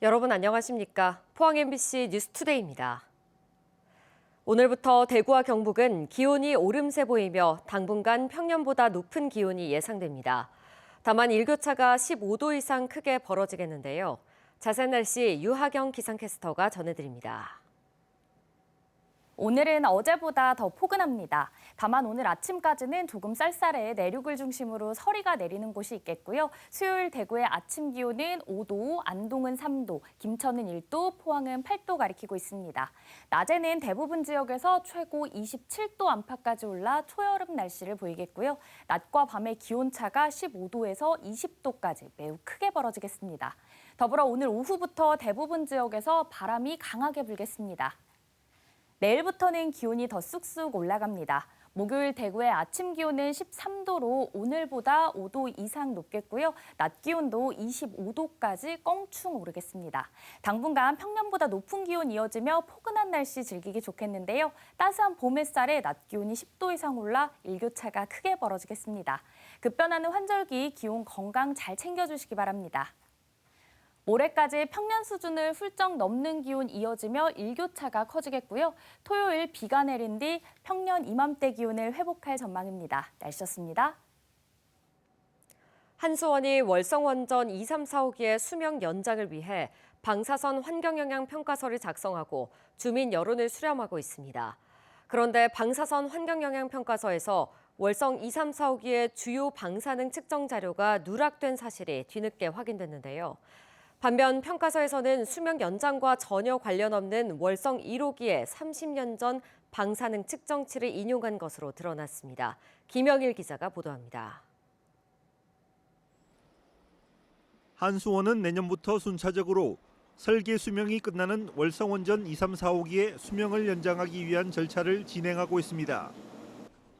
여러분 안녕하십니까? 포항 MBC 뉴스투데이입니다. 오늘부터 대구와 경북은 기온이 오름세 보이며 당분간 평년보다 높은 기온이 예상됩니다. 다만 일교차가 15도 이상 크게 벌어지겠는데요. 자세한 날씨 유하경 기상캐스터가 전해드립니다. 오늘은 어제보다 더 포근합니다. 다만 오늘 아침까지는 조금 쌀쌀해 내륙을 중심으로 서리가 내리는 곳이 있겠고요. 수요일 대구의 아침 기온은 5도, 안동은 3도, 김천은 1도, 포항은 8도 가리키고 있습니다. 낮에는 대부분 지역에서 최고 27도 안팎까지 올라 초여름 날씨를 보이겠고요. 낮과 밤의 기온차가 15도에서 20도까지 매우 크게 벌어지겠습니다. 더불어 오늘 오후부터 대부분 지역에서 바람이 강하게 불겠습니다. 내일부터는 기온이 더 쑥쑥 올라갑니다. 목요일 대구의 아침 기온은 13도로 오늘보다 5도 이상 높겠고요. 낮 기온도 25도까지 껑충 오르겠습니다. 당분간 평년보다 높은 기온 이어지며 포근한 날씨 즐기기 좋겠는데요. 따스한 봄 햇살에 낮 기온이 10도 이상 올라 일교차가 크게 벌어지겠습니다. 급변하는 환절기 기온 건강 잘 챙겨주시기 바랍니다. 모레까지 평년 수준을 훌쩍 넘는 기온 이어지며 일교차가 커지겠고요. 토요일 비가 내린 뒤 평년 이맘때 기온을 회복할 전망입니다. 날씨였습니다. 한수원이 월성원전 2, 3, 4호기의 수명 연장을 위해 방사선 환경영향 평가서를 작성하고 주민 여론을 수렴하고 있습니다. 그런데 방사선 환경영향 평가서에서 월성 2, 3, 4호기의 주요 방사능 측정 자료가 누락된 사실이 뒤늦게 확인됐는데요. 반면 평가서에서는 수명 연장과 전혀 관련 없는 월성 1호기의 30년 전 방사능 측정치를 인용한 것으로 드러났습니다. 김영일 기자가 보도합니다. 한수원은 내년부터 순차적으로 설계 수명이 끝나는 월성원전 2, 3, 4호기의 수명을 연장하기 위한 절차를 진행하고 있습니다.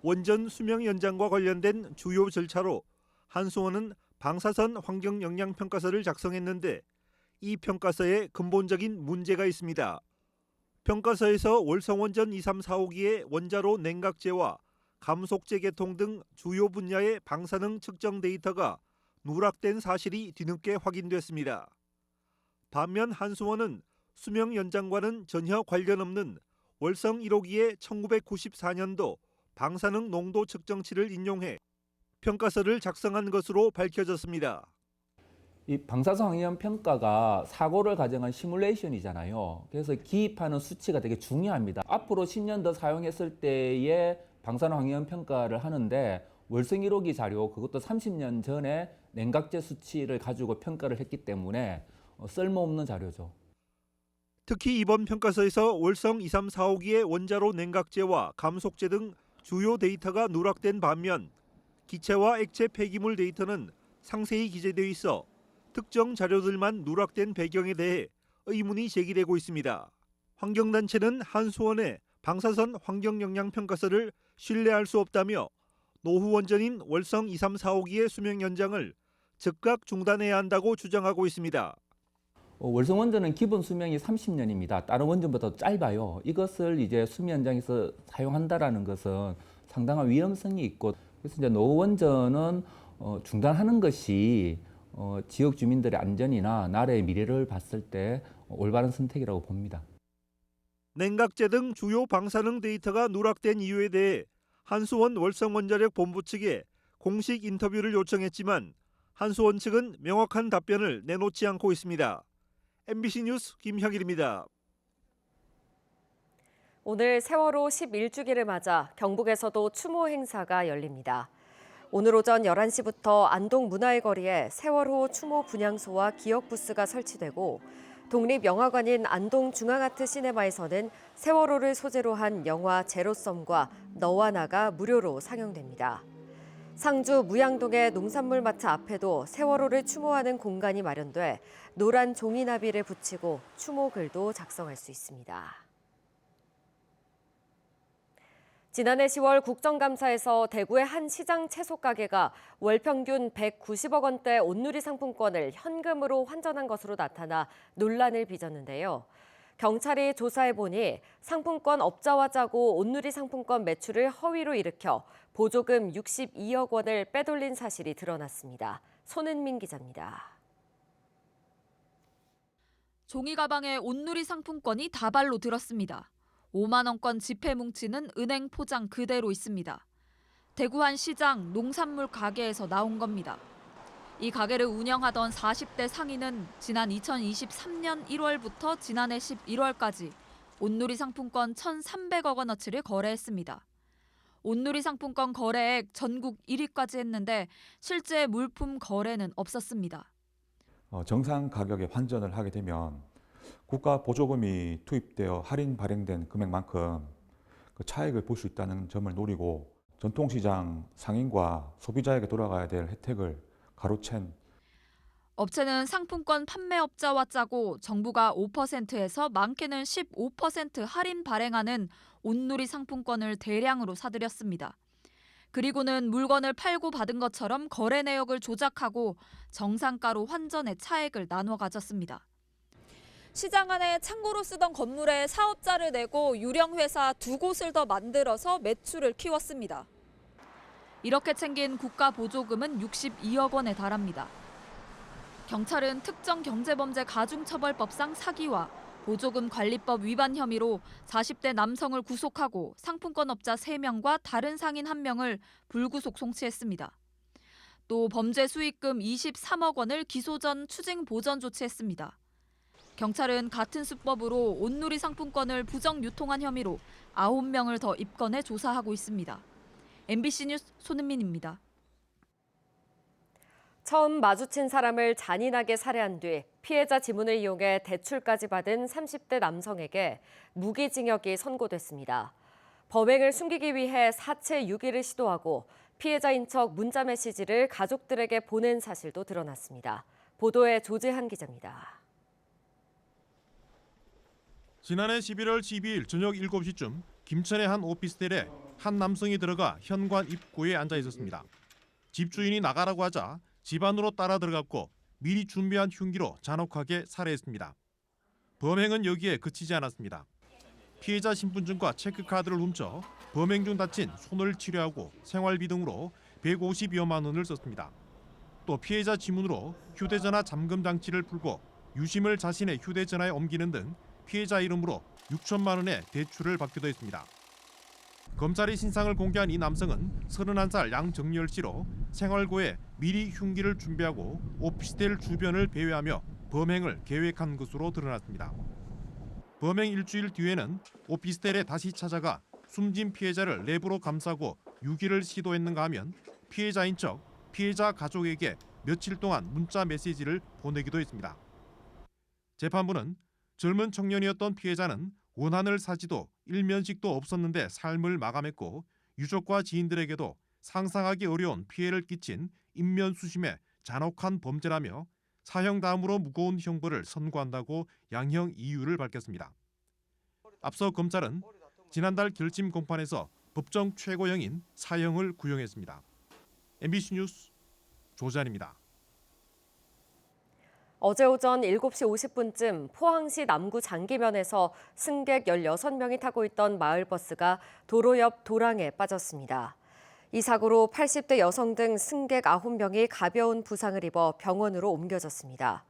원전 수명 연장과 관련된 주요 절차로 한수원은 방사선 환경 영향 평가서를 작성했는데 이 평가서에 근본적인 문제가 있습니다. 평가서에서 월성원전 2, 3, 4호기의 원자로 냉각제와 감속제 개통 등 주요 분야의 방사능 측정 데이터가 누락된 사실이 뒤늦게 확인됐습니다. 반면 한수원은 수명 연장과는 전혀 관련 없는 월성 1호기의 1994년도 방사능 농도 측정치를 인용해 평가서를 작성한 것으로 밝혀졌습니다. 이 방사선 환경 평가가 사고를 가정한 시뮬레이션이잖아요. 그래서 기입하는 수치가 되게 중요합니다. 앞으로 10년 더 사용했을 때의 방사선 환경 평가를 하는데 월성 1호기 자료, 그것도 30년 전에 냉각제 수치를 가지고 평가를 했기 때문에 쓸모없는 자료죠. 특히 이번 평가서에서 월성 2, 3, 4호기의 원자로 냉각제와 감속제 등 주요 데이터가 누락된 반면 기체와 액체 폐기물 데이터는 상세히 기재되어 있어 특정 자료들만 누락된 배경에 대해 의문이 제기되고 있습니다. 환경단체는 한수원의 방사선 환경영향평가서를 신뢰할 수 없다며 노후 원전인 월성 2, 3, 4호기의 수명 연장을 즉각 중단해야 한다고 주장하고 있습니다. 월성 원전은 기본 수명이 30년입니다. 다른 원전보다 짧아요. 이것을 이제 수명 연장에서 사용한다라는 것은 상당한 위험성이 있고, 그래서 이제 노후 원전은 중단하는 것이 지역 주민들의 안전이나 나라의 미래를 봤을 때 올바른 선택이라고 봅니다. 냉각제 등 주요 방사능 데이터가 누락된 이유에 대해 한수원 월성원자력 본부 측에 공식 인터뷰를 요청했지만 한수원 측은 명확한 답변을 내놓지 않고 있습니다. MBC 뉴스 김형일입니다. 오늘 세월호 11주기를 맞아 경북에서도 추모 행사가 열립니다. 오늘 오전 11시부터 안동 문화의 거리에 세월호 추모 분향소와 기억 부스가 설치되고 독립영화관인 안동 중앙아트 시네마에서는 세월호를 소재로 한 영화 제로섬과 너와 나가 무료로 상영됩니다. 상주 무양동의 농산물 마트 앞에도 세월호를 추모하는 공간이 마련돼 노란 종이나비를 붙이고 추모글도 작성할 수 있습니다. 지난해 10월 국정감사에서 대구의 한 시장 채소 가게가 월 평균 190억 원대 온누리 상품권을 현금으로 환전한 것으로 나타나 논란을 빚었는데요. 경찰이 조사해보니 상품권 업자와 짜고 온누리 상품권 매출을 허위로 일으켜 보조금 62억 원을 빼돌린 사실이 드러났습니다. 손은민 기자입니다. 종이 가방에 온누리 상품권이 다발로 들었습니다. 5만 원권 지폐 뭉치는 은행 포장 그대로 있습니다. 대구 한 시장 농산물 가게에서 나온 겁니다. 이 가게를 운영하던 40대 상인은 지난 2023년 1월부터 지난해 11월까지 온누리 상품권 1,300억 원어치를 거래했습니다. 온누리 상품권 거래액 전국 1위까지 했는데 실제 물품 거래는 없었습니다. 정상 가격에 환전을 하게 되면 국가 보조금이 투입되어 할인 발행된 금액만큼 그 차익을 볼 수 있다는 점을 노리고 전통시장 상인과 소비자에게 돌아가야 될 혜택을 가로챈. 업체는 상품권 판매업자와 짜고 정부가 5%에서 많게는 15% 할인 발행하는 온누리 상품권을 대량으로 사들였습니다. 그리고는 물건을 팔고 받은 것처럼 거래 내역을 조작하고 정상가로 환전해 차액을 나눠 가졌습니다. 시장 안에 창고로 쓰던 건물에 사업자를 내고 유령 회사 2곳을 더 만들어서 매출을 키웠습니다. 이렇게 챙긴 국가 보조금은 62억 원에 달합니다. 경찰은 특정경제범죄 가중처벌법상 사기와 보조금 관리법 위반 혐의로 40대 남성을 구속하고 상품권업자 3명과 다른 상인 1명을 불구속 송치했습니다. 또 범죄 수익금 23억 원을 기소 전 추징 보전 조치했습니다. 경찰은 같은 수법으로 온누리 상품권을 부정 유통한 혐의로 9명을 더 입건해 조사하고 있습니다. MBC 뉴스 손은민입니다. 처음 마주친 사람을 잔인하게 살해한 뒤 피해자 지문을 이용해 대출까지 받은 30대 남성에게 무기징역이 선고됐습니다. 범행을 숨기기 위해 사체 유기를 시도하고 피해자인 척 문자 메시지를 가족들에게 보낸 사실도 드러났습니다. 보도에 조재한 기자입니다. 지난해 11월 12일 저녁 7시쯤 김천의 한 오피스텔에 한 남성이 들어가 현관 입구에 앉아 있었습니다. 집주인이 나가라고 하자 집 안으로 따라 들어갔고 미리 준비한 흉기로 잔혹하게 살해했습니다. 범행은 여기에 그치지 않았습니다. 피해자 신분증과 체크카드를 훔쳐 범행 중 다친 손을 치료하고 생활비 등으로 150여만 원을 썼습니다. 또 피해자 지문으로 휴대전화 잠금 장치를 풀고 유심을 자신의 휴대전화에 옮기는 등 피해자 이름으로 6천만 원의 대출을 받기도 했습니다. 검찰이 신상을 공개한 이 남성은 31살 양정열 씨로 생활고에 미리 흉기를 준비하고 오피스텔 주변을 배회하며 범행을 계획한 것으로 드러났습니다. 범행 일주일 뒤에는 오피스텔에 다시 찾아가 숨진 피해자를 랩으로 감싸고 유기를 시도했는가 하면 피해자인 척 피해자 가족에게 며칠 동안 문자 메시지를 보내기도 했습니다. 재판부는 젊은 청년이었던 피해자는 원한을 사지도 일면식도 없었는데 삶을 마감했고 유족과 지인들에게도 상상하기 어려운 피해를 끼친 인면수심의 잔혹한 범죄라며 사형 다음으로 무거운 형벌을 선고한다고 양형 이유를 밝혔습니다. 앞서 검찰은 지난달 결심 공판에서 법정 최고형인 사형을 구형했습니다. MBC 뉴스 조재환입니다. 어제 오전 7시 50분쯤 포항시 남구 장기면에서 승객 16명이 타고 있던 마을버스가 도로 옆 도랑에 빠졌습니다. 이 사고로 80대 여성 등 승객 9명이 가벼운 부상을 입어 병원으로 옮겨졌습니다.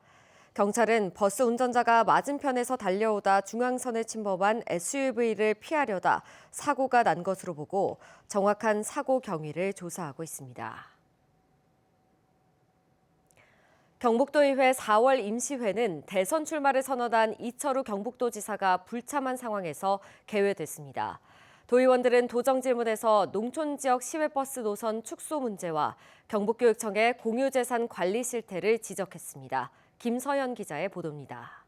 경찰은 버스 운전자가 맞은편에서 달려오다 중앙선을 침범한 SUV를 피하려다 사고가 난 것으로 보고 정확한 사고 경위를 조사하고 있습니다. 경북도의회 4월 임시회는 대선 출마를 선언한 이철우 경북도지사가 불참한 상황에서 개회됐습니다. 도의원들은 도정 질문에서 농촌지역 시외버스 노선 축소 문제와 경북교육청의 공유재산 관리 실태를 지적했습니다. 김서연 기자의 보도입니다.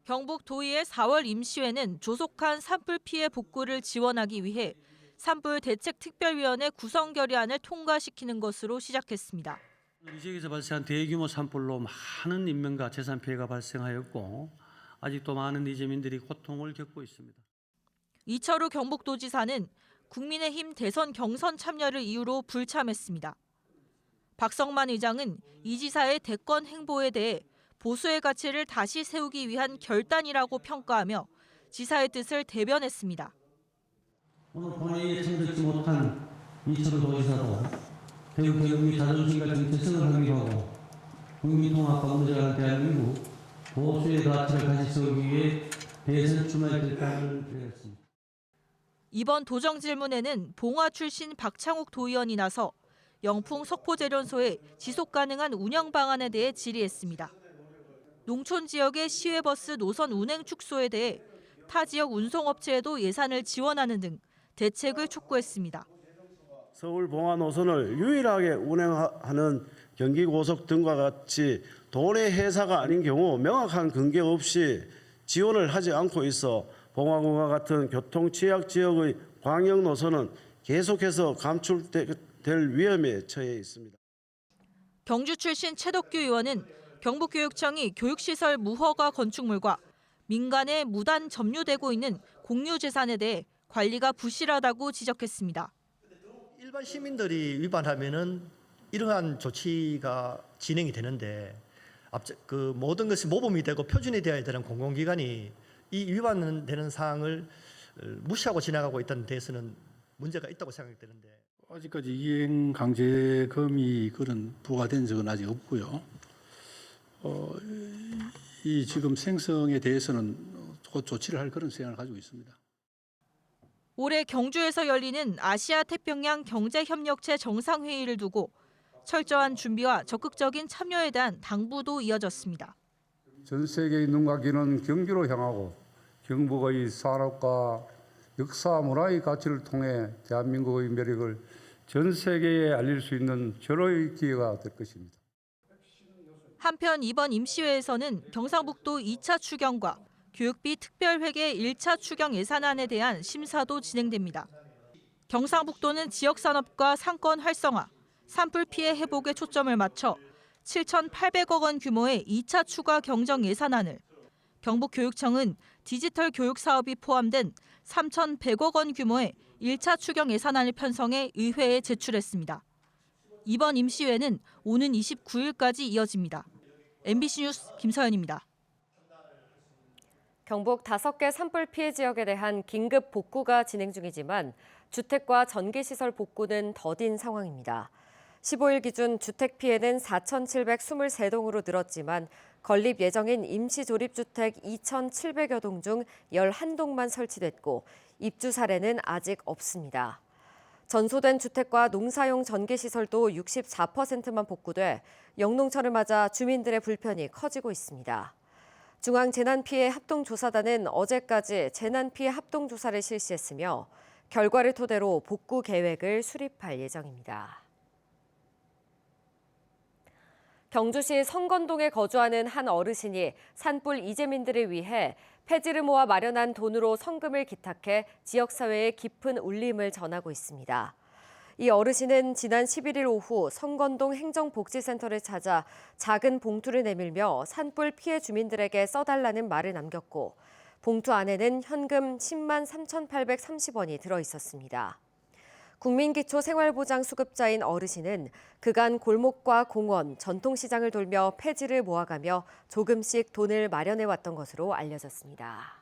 경북도의회 4월 임시회는 조속한 산불 피해 복구를 지원하기 위해 산불 대책특별위원회 구성 결의안을 통과시키는 것으로 시작했습니다. 이 지역에서 발생한 대규모 산불로 많은 인명과 재산 피해가 발생하였고 아직도 많은 이재민들이 고통을 겪고 있습니다. 이철우 경북도지사는 국민의힘 대선 경선 참여를 이유로 불참했습니다. 박성만 의장은 이 지사의 대권 행보에 대해 보수의 가치를 다시 세우기 위한 결단이라고 평가하며 지사의 뜻을 대변했습니다. 오늘 본회의에 참석지 못한 이철우 도지사도 대구 경북이 자존심과 정체성을 확립하고 국민통합과 우정을 대한민국 보수의 가치를 다시 세우기 위해 대선 출마의 결단을 내렸습니다. 이번 도정 질문에는 봉화 출신 박창욱 도의원이 나서 영풍 석포제련소의 지속 가능한 운영 방안에 대해 질의했습니다. 농촌 지역의 시외버스 노선 운행 축소에 대해 타 지역 운송업체에도 예산을 지원하는 등 대책을 촉구했습니다. 서울 봉화 노선을 유일하게 운행하는 경기고속 등과 같이 도내 회사가 아닌 경우 명확한 근거 없이 지원을 하지 않고 있어 봉화군과 같은 교통 취약 지역의 광역 노선은 계속해서 감출될 위험에 처해 있습니다. 경주 출신 최덕규 의원은 경북교육청이 교육시설 무허가 건축물과 민간에 무단 점유되고 있는 공유재산에 대해 관리가 부실하다고 지적했습니다. 일반 시민들이 위반하면은 이러한 조치가 진행이 되는데 그 모든 것이 모범이 되고 표준이 되어야 되는 공공기관이 이 위반되는 사항을 무시하고 지나가고 있다는 데에서는 문제가 있다고 생각되는데 아직까지 이행 강제금이 그런 부과된 적은 아직 없고요. 이 지금 생성에 대해서는 곧 조치를 할 그런 생각을 가지고 있습니다. 올해 경주에서 열리는 아시아 태평양 경제협력체 정상회의를 두고 철저한 준비와 적극적인 참여에 대한 당부도 이어졌습니다. 전 세계의 눈과 귀는 경주로 향하고 경북의 산업과 역사 문화의 가치를 통해 대한민국의 매력을 전 세계에 알릴 수 있는 절호의 기회가 될 것입니다. 한편 이번 임시회에서는 경상북도 2차 추경과 교육비 특별회계 1차 추경 예산안에 대한 심사도 진행됩니다. 경상북도는 지역산업과 상권 활성화, 산불 피해 회복에 초점을 맞춰 7,800억 원 규모의 2차 추가 경정 예산안을, 경북교육청은 디지털 교육 사업이 포함된 3,100억 원 규모의 1차 추경 예산안을 편성해 의회에 제출했습니다. 이번 임시회는 오는 29일까지 이어집니다. MBC 뉴스 김서연입니다. 경북 5개 산불 피해 지역에 대한 긴급 복구가 진행 중이지만 주택과 전기시설 복구는 더딘 상황입니다. 15일 기준 주택 피해는 4,723동으로 늘었지만 건립 예정인 임시조립주택 2,700여 동 중 11동만 설치됐고 입주 사례는 아직 없습니다. 전소된 주택과 농사용 전기시설도 64%만 복구돼 영농철을 맞아 주민들의 불편이 커지고 있습니다. 중앙재난피해 합동조사단은 어제까지 재난피해 합동조사를 실시했으며 결과를 토대로 복구 계획을 수립할 예정입니다. 경주시 성건동에 거주하는 한 어르신이 산불 이재민들을 위해 폐지를 모아 마련한 돈으로 성금을 기탁해 지역사회에 깊은 울림을 전하고 있습니다. 이 어르신은 지난 11일 오후 성건동 행정복지센터를 찾아 작은 봉투를 내밀며 산불 피해 주민들에게 써달라는 말을 남겼고 봉투 안에는 현금 10만 3,830원이 들어있었습니다. 국민기초생활보장 수급자인 어르신은 그간 골목과 공원, 전통시장을 돌며 폐지를 모아가며 조금씩 돈을 마련해왔던 것으로 알려졌습니다.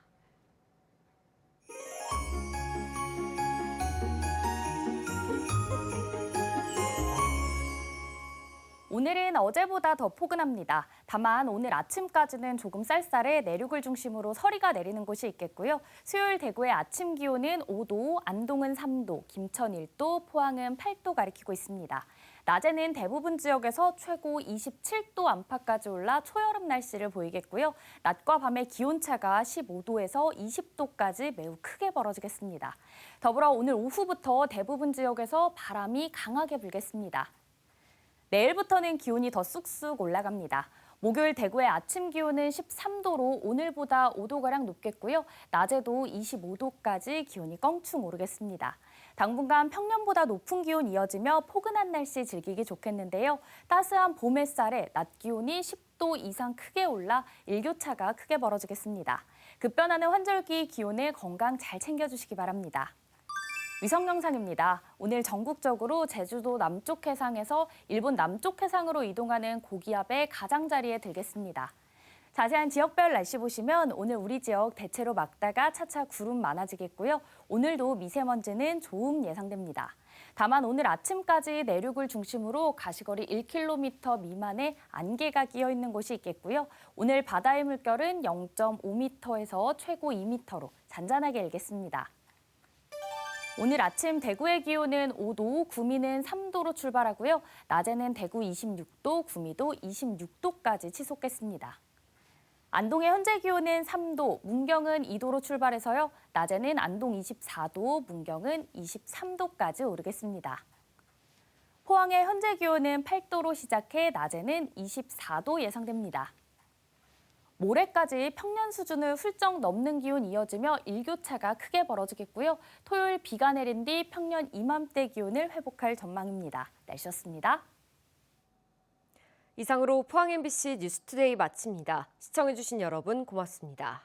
오늘은 어제보다 더 포근합니다. 다만 오늘 아침까지는 조금 쌀쌀해 내륙을 중심으로 서리가 내리는 곳이 있겠고요. 수요일 대구의 아침 기온은 5도, 안동은 3도, 김천 1도, 포항은 8도 가리키고 있습니다. 낮에는 대부분 지역에서 최고 27도 안팎까지 올라 초여름 날씨를 보이겠고요. 낮과 밤의 기온차가 15도에서 20도까지 매우 크게 벌어지겠습니다. 더불어 오늘 오후부터 대부분 지역에서 바람이 강하게 불겠습니다. 내일부터는 기온이 더 쑥쑥 올라갑니다. 목요일 대구의 아침 기온은 13도로 오늘보다 5도가량 높겠고요. 낮에도 25도까지 기온이 껑충 오르겠습니다. 당분간 평년보다 높은 기온 이어지며 포근한 날씨 즐기기 좋겠는데요. 따스한 봄 햇살에 낮 기온이 10도 이상 크게 올라 일교차가 크게 벌어지겠습니다. 급변하는 환절기 기온을 건강 잘 챙겨주시기 바랍니다. 위성 영상입니다. 오늘 전국적으로 제주도 남쪽 해상에서 일본 남쪽 해상으로 이동하는 고기압의 가장자리에 들겠습니다. 자세한 지역별 날씨 보시면 오늘 우리 지역 대체로 맑다가 차차 구름 많아지겠고요. 오늘도 미세먼지는 좋음 예상됩니다. 다만 오늘 아침까지 내륙을 중심으로 가시거리 1km 미만의 안개가 끼어 있는 곳이 있겠고요. 오늘 바다의 물결은 0.5m에서 최고 2m로 잔잔하게 일겠습니다. 오늘 아침 대구의 기온은 5도, 구미는 3도로 출발하고요. 낮에는 대구 26도, 구미도 26도까지 치솟겠습니다. 안동의 현재 기온은 3도, 문경은 2도로 출발해서요. 낮에는 안동 24도, 문경은 23도까지 오르겠습니다. 포항의 현재 기온은 8도로 시작해 낮에는 24도 예상됩니다. 모레까지 평년 수준을 훌쩍 넘는 기온 이어지며 일교차가 크게 벌어지겠고요. 토요일 비가 내린 뒤 평년 이맘때 기온을 회복할 전망입니다. 날씨였습니다. 이상으로 포항 MBC 뉴스투데이 마칩니다. 시청해주신 여러분 고맙습니다.